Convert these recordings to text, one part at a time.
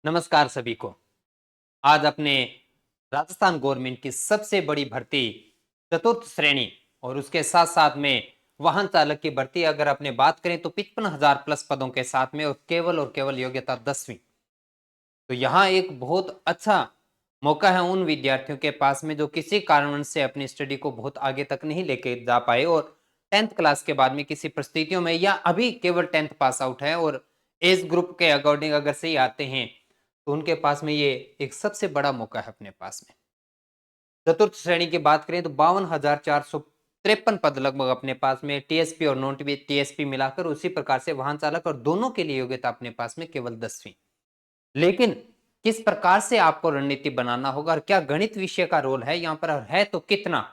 नमस्कार सभी को। आज अपने राजस्थान गवर्नमेंट की सबसे बड़ी भर्ती चतुर्थ श्रेणी और उसके साथ साथ में वाहन चालक की भर्ती अगर अपने बात करें तो 55,000 प्लस पदों के साथ में और केवल योग्यता 10वीं। तो यहाँ एक बहुत अच्छा मौका है उन विद्यार्थियों के पास में जो किसी कारणवश से अपनी स्टडी को बहुत आगे तक नहीं लेके जा पाए और 10th क्लास के बाद में किसी परिस्थितियों में या अभी केवल 10th पास आउट है और एज ग्रुप के अकॉर्डिंग अगर सही आते हैं तो उनके पास में ये एक सबसे बड़ा मौका है अपने पास में। चतुर्थ श्रेणी की बात करें तो 52,453 पद लगभग अपने पास में टीएसपी और नॉन टीएसपी मिलाकर, उसी प्रकार से वाहन चालक और दोनों के लिए योग्यता अपने पास में केवल 10वीं। लेकिन किस प्रकार से आपको रणनीति बनाना होगा और क्या गणित विषय का रोल है यहाँ पर है तो कितना,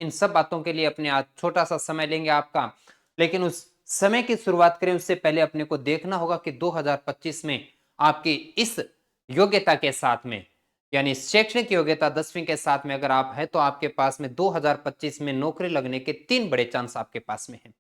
इन सब बातों के लिए अपने आज छोटा सा समय लेंगे आपका। लेकिन उस समय की शुरुआत करें उससे पहले अपने को देखना होगा कि 2025 में आपकी इस योग्यता के साथ में यानी शैक्षणिक योग्यता 10वीं के साथ में अगर आप है तो आपके पास में 2025 में नौकरी लगने के 3 बड़े चांस आपके पास में हैं,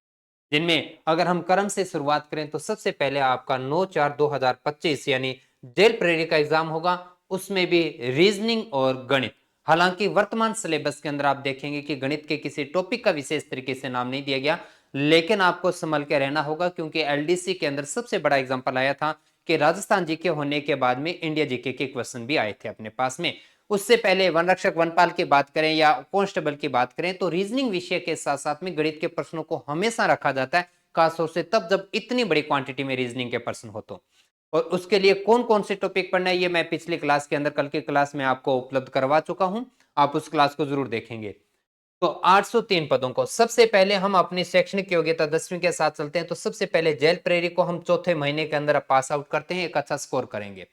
जिनमें अगर हम क्रम से शुरुआत करें तो सबसे पहले आपका 9/4/2025 यानी जेल प्रेरी का एग्जाम होगा, उसमें भी रीजनिंग और गणित। हालांकि वर्तमान सिलेबस के अंदर आप देखेंगे कि गणित के किसी टॉपिक का विशेष तरीके से नाम नहीं दिया गया, लेकिन आपको संभल के रहना होगा क्योंकि एलडीसी के अंदर सबसे बड़ा एग्जाम्पल आया था कि राजस्थान जीके होने के बाद में इंडिया जीके के क्वेश्चन भी आए थे अपने पास में। उससे पहले वन रक्षक वनपाल की बात करें या कांस्टेबल की बात करें तो रीजनिंग विषय के साथ साथ में गणित के प्रश्नों को हमेशा रखा जाता है, खासतौर से तब जब इतनी बड़ी क्वांटिटी में रीजनिंग के प्रश्न हो तो। और उसके लिए कौन कौन से टॉपिक पढ़ना है ये मैं पिछली क्लास के अंदर कल की क्लास में आपको उपलब्ध करवा चुका हूं, आप उस क्लास को जरूर देखेंगे। तो 803 पदों को सबसे पहले हम अपनी शैक्षणिक योग्यता 10वीं के साथ चलते हैं। तो सबसे पहले जेल प्रेरी को हम चौथे महीने के अंदर पास आउट करते हैं, एक अच्छा स्कोर करेंगे।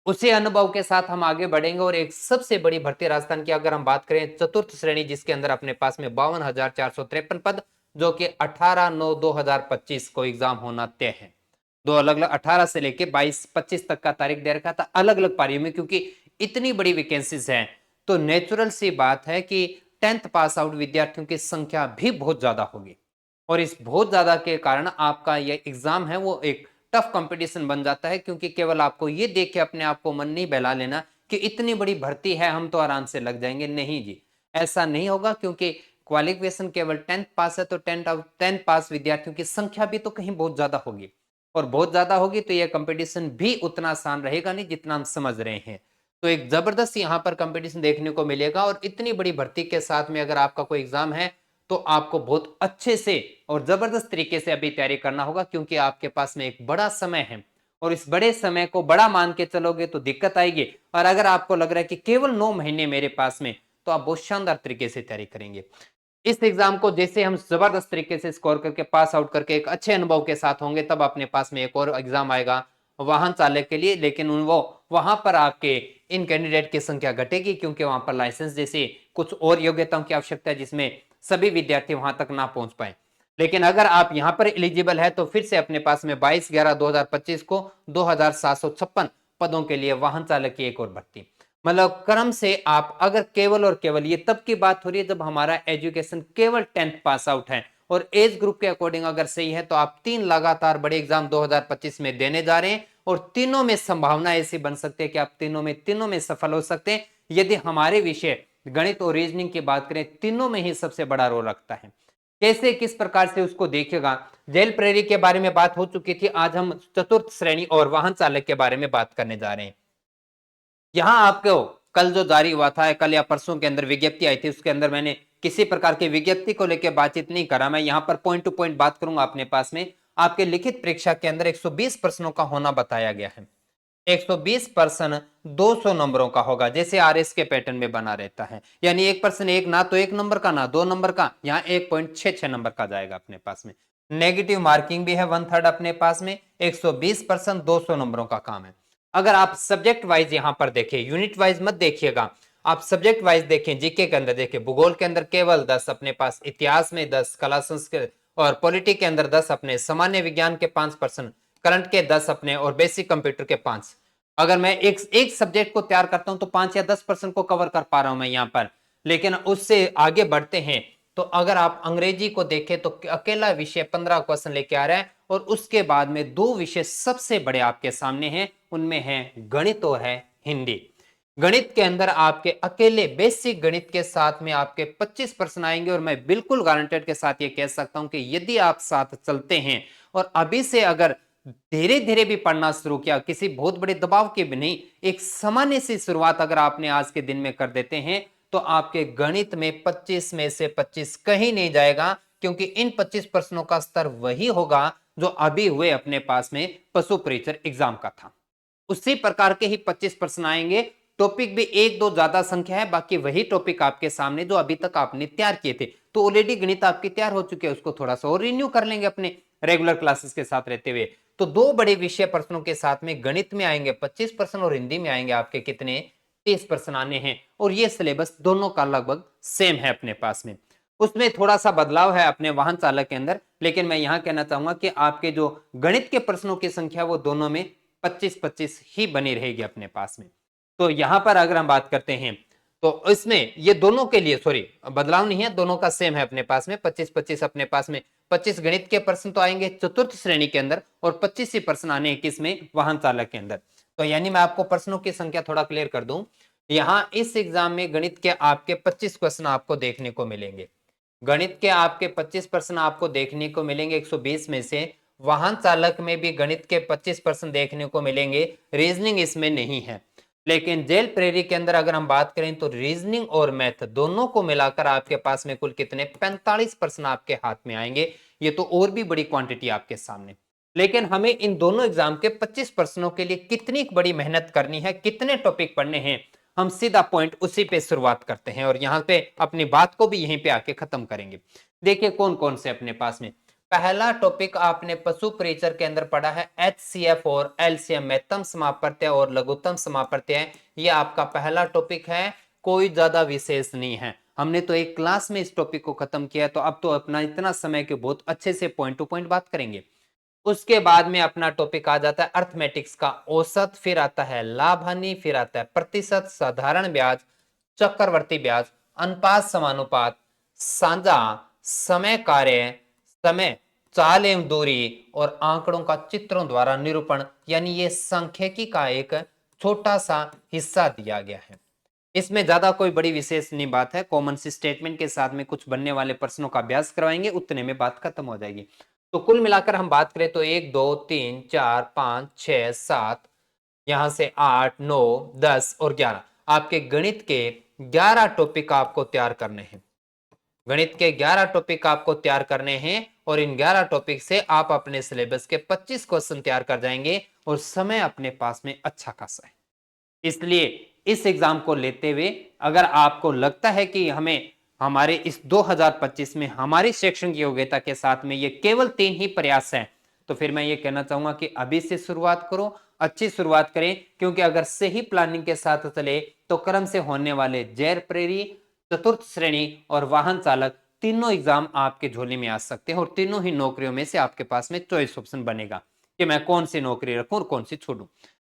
उसी अनुभव के साथ हम आगे बढ़ेंगे और एक सबसे बड़ी भर्ती राजस्थान की अगर हम बात करें चतुर्थ श्रेणी जिसके अंदर अपने पास में 52,453 पद, जो कि 18/9/2025 को एग्जाम होना तय है। दो अलग अलग 18 से लेके 22-25 तक का तारीख दे रखा था अलग अलग पारियों में, क्योंकि इतनी बड़ी वैकेंसीज हैं तो नेचुरल सी बात है कि 10th पास आउट विद्यार्थियों की संख्या भी बहुत ज्यादा होगी और इस बहुत ज्यादा के कारण आपका ये एग्जाम है वो एक टफ कंपटीशन बन जाता है, क्योंकि केवल आपको ये देख के अपने आप को मन नहीं बहला लेना कि इतनी बड़ी भर्ती है हम तो आराम से लग जाएंगे। नहीं जी, ऐसा नहीं होगा, क्योंकि क्वालिफिकेशन केवल 10th पास है तो 10th पास विद्यार्थियों की संख्या भी तो कहीं बहुत ज्यादा होगी और बहुत ज्यादा होगी तो यह कंपटीशन भी उतना आसान रहेगा नहीं जितना हम समझ रहे हैं। तो एक जबरदस्त यहाँ पर कंपटीशन देखने को मिलेगा और इतनी बड़ी भर्ती के साथ में अगर आपका कोई एग्जाम है तो आपको बहुत अच्छे से और जबरदस्त तरीके से अभी तैयारी करना होगा, क्योंकि आपके पास में एक बड़ा समय है और इस बड़े समय को बड़ा मान के चलोगे तो दिक्कत आएगी। और अगर आपको लग रहा है कि केवल 9 महीने मेरे पास में, तो आप बहुत शानदार तरीके से तैयारी करेंगे। इस एग्जाम को जैसे हम जबरदस्त तरीके से स्कोर करके पास आउट करके एक अच्छे अनुभव के साथ होंगे, तब अपने पास में एक और एग्जाम आएगा वाहन चालक के लिए, लेकिन वो वहां पर आपके इन कैंडिडेट की संख्या घटेगी क्योंकि वहां पर लाइसेंस जैसी कुछ और योग्यताओं की आवश्यकता है जिसमें सभी विद्यार्थी वहां तक ना पहुंच पाए। लेकिन अगर आप यहां पर एलिजिबल है तो फिर से अपने पास में 22/11/2025 को 2,756 पदों के लिए वाहन चालक की एक और भर्ती। मतलब क्रम से आप अगर केवल और केवल, ये तब की बात हो रही है जब हमारा एजुकेशन केवल 10th पास आउट है और एज ग्रुप के अकॉर्डिंग अगर सही है तो आप 3 लगातार बड़े एग्जाम 2025 में देने जा रहे हैं और तीनों में संभावना ऐसी बन सकती है कि आप तीनों में सफल हो सकते हैं। यदि हमारे विषय गणित और रीजनिंग की बात करें, तीनों में ही सबसे बड़ा रोल रखता है। कैसे किस प्रकार से उसको देखेगा, जेल प्रेरी के बारे में बात हो चुकी थी, आज हम चतुर्थ श्रेणी और वाहन चालक के बारे में बात करने जा रहे हैं। यहां आपको कल जो जारी हुआ था, कल या परसों के अंदर विज्ञप्ति आई थी, उसके अंदर मैंने किसी प्रकार की विज्ञप्ति को लेकर बातचीत नहीं करा, मैं यहां पर पॉइंट टू पॉइंट बात करूंगा। अपने पास में आपके लिखित परीक्षा के अंदर 120 प्रश्नों का होना बताया गया है। 120 प्रश्न 200 नंबरों का होगा, जैसे आरएस के पैटर्न में बना रहता है, यानी एक प्रश्न एक ना तो 1 नंबर का ना 2 नंबर का, यहाँ 1.66 नंबर का जाएगा अपने पास में। नेगेटिव मार्किंग भी है 1/3 अपने पास में। 120 प्रश्न 200 नंबरों का काम है। अगर आप सब्जेक्ट वाइज यहां पर देखें, यूनिट वाइज मत देखिएगा, आप सब्जेक्ट वाइज देखें, जीके के अंदर देखें, भूगोल के अंदर केवल 10 अपने पास, इतिहास में 10, कला संस्कृत और पॉलिटी के अंदर 10 अपने, सामान्य विज्ञान के 5%, करंट के 10 अपने और बेसिक कंप्यूटर के 5। अगर मैं एक सब्जेक्ट को तैयार करता हूं तो 5 या 10% को कवर कर पा रहा हूं मैं यहां पर। लेकिन उससे आगे बढ़ते हैं तो अगर आप अंग्रेजी को देखें तो अकेला विषय 15 क्वेश्चन लेके आ रहा है और उसके बाद में 2 विषय सबसे बड़े आपके सामने हैं उनमें है गणित और है हिंदी। गणित के अंदर आपके अकेले बेसिक गणित के साथ में आपके 25 प्रश्न आएंगे और मैं बिल्कुल गारंटेड के साथ ये कह सकता हूं कि यदि आप साथ चलते हैं और अभी से अगर धीरे धीरे भी पढ़ना शुरू किया, किसी बहुत बड़े दबाव के भी नहीं, एक सामान्य सी शुरुआत अगर आपने आज के दिन में कर देते हैं तो आपके गणित में 25 में से 25 कहीं नहीं जाएगा, क्योंकि इन 25 प्रश्नों का स्तर वही होगा जो अभी हुए अपने पास में पशु परीक्षर एग्जाम का था। उसी प्रकार के ही 25 प्रश्न आएंगे। टॉपिक भी एक दो ज्यादा संख्या है, बाकी वही टॉपिक आपके सामने जो अभी तक आपने तैयार किए थे। तो ऑलरेडी गणित आपकी तैयार हो चुके हैं, उसको थोड़ा सा और रिन्यू कर लेंगे अपने रेगुलर क्लासेस के साथ रहते हुए। तो दो बड़े विषय प्रश्नों के साथ में गणित में आएंगे 25 प्रश्न और हिंदी में आएंगे आपके कितने 30 प्रश्न आने हैं। और ये सिलेबस दोनों का लगभग सेम है अपने पास में। उसमें थोड़ा सा बदलाव है अपने वाहन चालक के अंदर, लेकिन मैं यहां कहना चाहूंगा कि आपके जो गणित के प्रश्नों की संख्या वो दोनों में 25-25 ही बनी रहेगी अपने पास में। तो यहां पर अगर हम बात करते हैं तो इसमें ये दोनों के लिए सॉरी बदलाव नहीं है, दोनों का सेम है अपने पास में 25-25 अपने पास में 25 गणित के प्रश्न तो आएंगे चतुर्थ श्रेणी के अंदर और 25 ही प्रश्न आने हैं किसमें वाहन चालक के अंदर। तो यानी मैं आपको प्रश्नों की संख्या थोड़ा क्लियर कर दूं, यहां इस एग्जाम में गणित के आपके 25 क्वेश्चन आपको देखने को मिलेंगे। गणित के आपके 25 प्रश्न आपको देखने को मिलेंगे 120 में से। वाहन चालक में भी गणित के 25 प्रश्न देखने को मिलेंगे, रीजनिंग इसमें नहीं है। लेकिन जेल प्रेरी के अंदर अगर हम बात करें तो रीजनिंग और मैथ दोनों को मिलाकर आपके पास में कुल कितने 45 प्रश्न आपके हाथ में आएंगे। ये तो और भी बड़ी क्वांटिटी आपके सामने। लेकिन हमें इन दोनों एग्जाम के 25 प्रश्नों के लिए कितनी बड़ी मेहनत करनी है, कितने टॉपिक पढ़ने हैं, हम सीधा पॉइंट उसी पे शुरुआत करते हैं और यहां पे अपनी बात को भी यहीं पे आके खत्म करेंगे। देखिए कौन कौन से अपने पास में। पहला टॉपिक आपने पशु परीक्षर के अंदर पढ़ा है HCF और LCM में तम समापप्रत्यय और लघुत्तम समापप्रत्यय। ये आपका पहला टॉपिक है, कोई ज्यादा विशेष नहीं है। हमने तो एक क्लास में इस टॉपिक को खत्म किया, तो अब तो अपना इतना समय के बहुत अच्छे से पॉइंट टू पॉइंट बात करेंगे। उसके बाद में अपना टॉपिक आ जाता है अर्थमेटिक्स का औसत, फिर आता है लाभ हानि, फिर आता है प्रतिशत, साधारण ब्याज, चक्रवर्ती ब्याज, अनुपात समानुपात, साझा, समय कार्य, समय, चाल एवं दूरी और आंकड़ों का चित्रों द्वारा निरूपण, यानी ये सांख्यिकी का एक छोटा सा हिस्सा दिया गया है। इसमें ज्यादा कोई बड़ी विशेष नहीं बात है, कॉमन सी स्टेटमेंट के साथ में कुछ बनने वाले प्रश्नों का अभ्यास करवाएंगे, उतने में बात खत्म हो जाएगी। तो कुल मिलाकर हम बात करें तो 1 2 3 4 5 6 7, यहां से 8 9 10 और 11 आपके गणित के 11 टॉपिक आपको तैयार करने हैं। गणित के 11 टॉपिक आपको तैयार करने हैं और इन 11 टॉपिक से आप अपने सिलेबस के 25 क्वेश्चन तैयार कर जाएंगे और समय अपने पास में अच्छा खासा है। इसलिए इस एग्जाम को लेते हुए अगर आपको लगता है कि हमें हमारे इस 2025 में हमारी शैक्षणिक योग्यता के साथ में ये केवल 3 ही प्रयास हैं, तो फिर मैं ये कहना चाहूंगा कि अभी से शुरुआत करो, अच्छी शुरुआत करें, क्योंकि अगर सही प्लानिंग के साथ चले तो क्रम से होने वाले जेर प्रेरी, चतुर्थ श्रेणी और वाहन चालक तीनों एग्जाम आपके झोले में आ सकते हैं और तीनों ही नौकरियों में से आपके पास में चॉइस ऑप्शन बनेगा कि मैं कौन सी नौकरी रखूं और कौन सी छोड़ूं।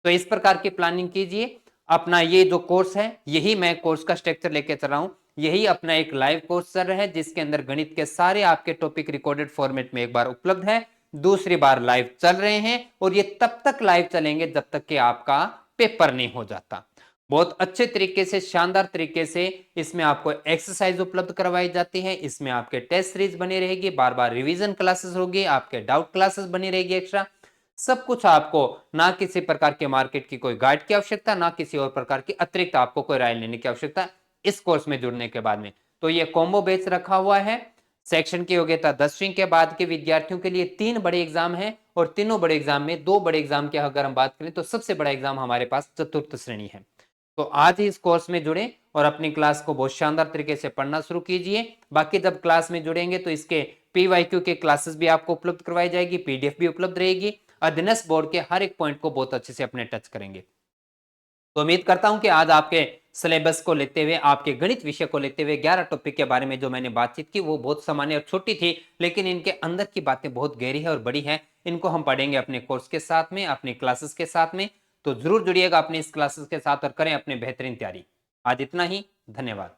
तो इस प्रकार की प्लानिंग कीजिए। अपना ये जो कोर्स है, यही मैं कोर्स का स्ट्रक्चर लेके चल रहा हूं, यही अपना एक लाइव कोर्स चल रहा है जिसके अंदर गणित के सारे आपके टॉपिक रिकॉर्डेड फॉर्मेट में एक बार उपलब्ध है, दूसरी बार लाइव चल रहे हैं और ये तब तक लाइव चलेंगे जब तक कि आपका पेपर नहीं हो जाता। बहुत अच्छे तरीके से, शानदार तरीके से इसमें आपको एक्सरसाइज उपलब्ध करवाई जाती है, इसमें आपके टेस्ट सीरीज बनी रहेगी, बार बार रिवीजन क्लासेस होगी, आपके डाउट क्लासेस बनी रहेगी एक्स्ट्रा। सब कुछ आपको, ना किसी प्रकार के मार्केट की कोई गाइड की आवश्यकता, ना किसी और प्रकार की अतिरिक्त आपको कोई राय लेने की आवश्यकता इस कोर्स में जुड़ने के बाद में। तो ये कॉम्बो बैच रखा हुआ है। सेक्शन की योग्यता 10वीं के बाद के विद्यार्थियों के लिए 3 बड़े एग्जाम है और तीनों बड़े एग्जाम में 2 बड़े एग्जाम की अगर हम बात करें तो सबसे बड़ा एग्जाम हमारे पास चतुर्थ श्रेणी है। तो आज ही इस कोर्स में जुड़े और अपनी क्लास को बहुत शानदार तरीके से पढ़ना शुरू कीजिए। बाकी जब क्लास में जुड़ेंगे तो इसके PYQ के क्लासेस भी आपको उपलब्ध करवाई जाएगी, PDF भी उपलब्ध रहेगी, अध्ययन बोर्ड के हर एक पॉइंट को बहुत अच्छे से अपने टच करेंगे। तो उम्मीद करता हूं कि आज आपके सिलेबस को लेते हुए, आपके गणित विषय को लेते हुए 11 टॉपिक के बारे में जो मैंने बातचीत की वो बहुत सामान्य और छोटी थी, लेकिन इनके अंदर की बातें बहुत गहरी है और बड़ी है। इनको हम पढ़ेंगे अपने कोर्स के साथ में, अपनी क्लासेस के साथ में। तो जरूर जुड़िएगा अपनी इस क्लासेस के साथ और करें अपने बेहतरीन तैयारी। आज इतना ही, धन्यवाद।